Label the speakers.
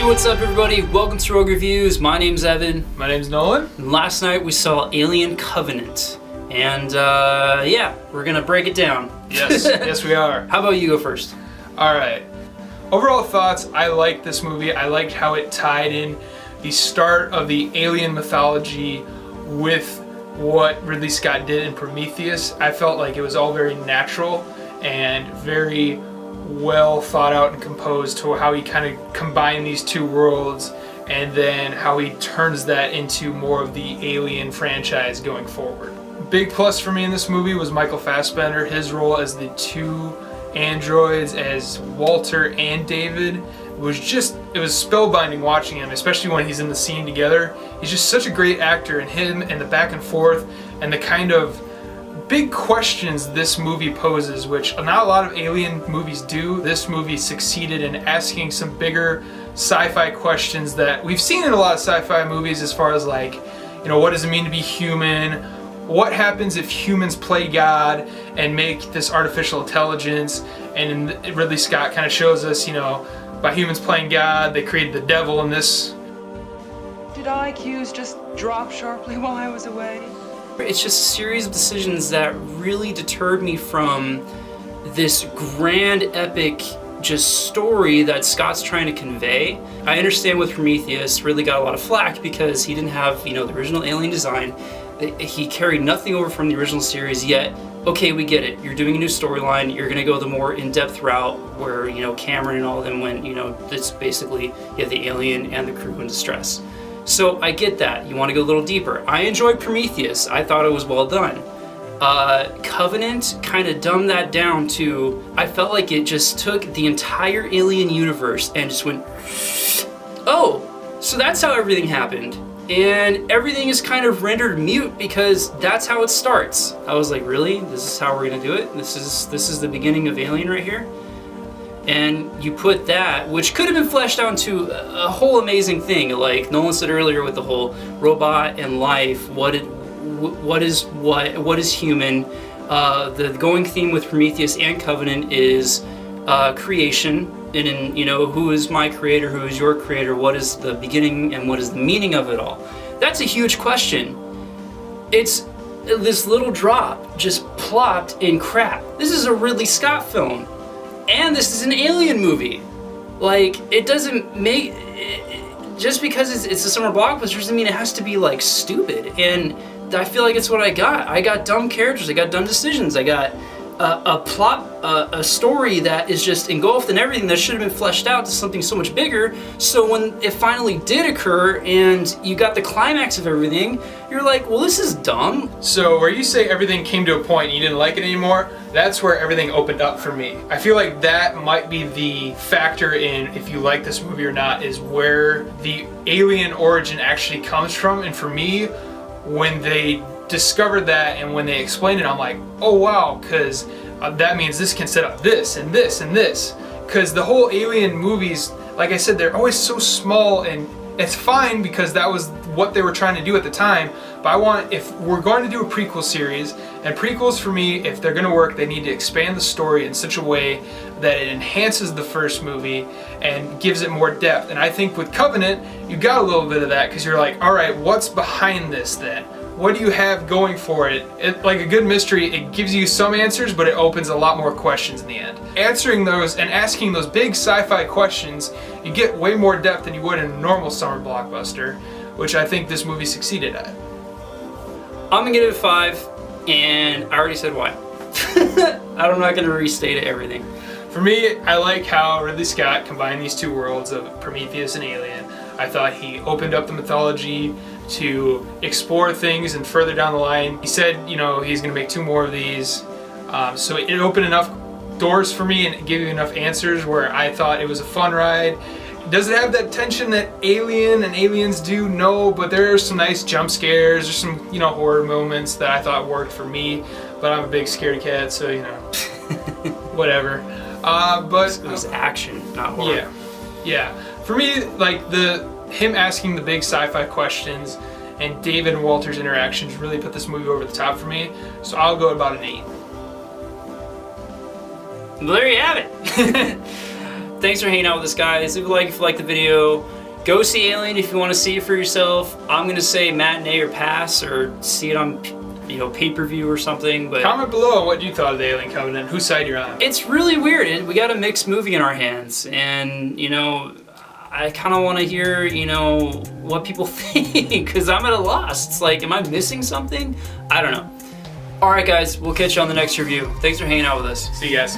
Speaker 1: what's up everybody? Welcome to Rogue Reviews. My name's Evan.
Speaker 2: My name's Nolan.
Speaker 1: Last night we saw Alien Covenant. And yeah, we're gonna break it down.
Speaker 2: Yes, yes we are.
Speaker 1: How about you go first?
Speaker 2: Alright. Overall thoughts, I liked this movie. I liked how it tied in the start of the alien mythology with what Ridley Scott did in Prometheus. I felt like it was all very natural and very well thought out and composed to how he kind of combined these two worlds and then how he turns that into more of the Alien franchise going forward. Big plus for me in this movie was Michael Fassbender. His role as the two androids, as Walter and David, it was spellbinding watching him, especially when he's in the scene together. He's just such a great actor, and him and the back and forth and the kind of big questions this movie poses, which not a lot of alien movies do. This movie succeeded in asking some bigger sci-fi questions that we've seen in a lot of sci-fi movies, as far as like, you know, what does it mean to be human? What happens if humans play God and make this artificial intelligence? And Ridley Scott kind of shows us, you know, by humans playing God, they created the devil in this.
Speaker 3: Did IQs just drop sharply while I was away?
Speaker 1: It's just a series of decisions that really deterred me from this grand epic just story that Scott's trying to convey. I understand with Prometheus, Ridley got a lot of flack because he didn't have, you know, the original alien design. He carried nothing over from the original series, yet, okay, we get it. You're doing a new storyline. You're going to go the more in-depth route where, you know, Cameron and all of them went, you know, it's basically, you have the alien and the crew in distress. So I get that. You want to go a little deeper. I enjoyed Prometheus. I thought it was well done. Covenant kind of dumbed that down to, I felt like it just took the entire alien universe and just went, oh, so that's how everything happened. And everything is kind of rendered mute because that's how it starts. I was like, really? This is how we're gonna do it? This is the beginning of Alien right here? And you put that, which could have been fleshed out into a whole amazing thing, like Nolan said earlier with the whole robot and life, what is human. The going theme with Prometheus and Covenant is creation. And in, you know, who is my creator, who is your creator, what is the beginning and what is the meaning of it all? That's a huge question. It's this little drop just plopped in crap. This is a Ridley Scott film, and this is an alien movie. Like, it doesn't make, just because it's a summer blockbuster doesn't mean it has to be like stupid. And I feel like it's what I got. I got dumb characters, I got dumb decisions, I got a plot, a story that is just engulfed in everything that should have been fleshed out to something so much bigger. So when it finally did occur and you got the climax of everything, you're like, well, this is dumb.
Speaker 2: So where you say everything came to a point and you didn't like it anymore, that's where everything opened up for me. I feel like that might be the factor in if you like this movie or not, is where the alien origin actually comes from. And for me, when they discovered that and when they explained it, I'm like, oh wow, because that means this can set up this and this and this. Because the whole Alien movies, like I said, they're always so small, and it's fine because that was what they were trying to do at the time. But if we're going to do a prequel series, and prequels for me, if they're going to work, they need to expand the story in such a way that it enhances the first movie and gives it more depth. And I think with Covenant, you got a little bit of that, because you're like, all right, what's behind this then? What do you have going for it? Like a good mystery, it gives you some answers, but it opens a lot more questions in the end. Answering those and asking those big sci-fi questions, you get way more depth than you would in a normal summer blockbuster, which I think this movie succeeded at.
Speaker 1: I'm gonna give it a 5, and I already said why. I'm not gonna restate everything.
Speaker 2: For me, I like how Ridley Scott combined these two worlds of Prometheus and Alien. I thought he opened up the mythology to explore things, and further down the line, he said, you know, he's going to make 2 more of these. So it opened enough doors for me and it gave you enough answers where I thought it was a fun ride. Does it have that tension that Alien and Aliens do? No, but there are some nice jump scares. There's some, you know, horror moments that I thought worked for me, but I'm a big scaredy cat, so, you know, whatever. But
Speaker 1: it was action, not horror.
Speaker 2: Yeah. For me, like him asking the big sci-fi questions and David and Walter's interactions really put this movie over the top for me. So I'll go about an 8.
Speaker 1: Well, there you have it. thanks for hanging out with us, guys. Leave a like if you like the video. Go see Alien if you want to see it for yourself. I'm gonna say matinee or pass, or see it on, you know, pay-per-view or something. But
Speaker 2: comment below on what you thought of the Alien Covenant, whose side you're on.
Speaker 1: it's really weird. We got a mixed movie in our hands, and you know, I kind of want to hear, you know, what people think, because I'm at a loss. It's like, am I missing something? I don't know. All right, guys, we'll catch you on the next review. Thanks for hanging out with us.
Speaker 2: See you guys.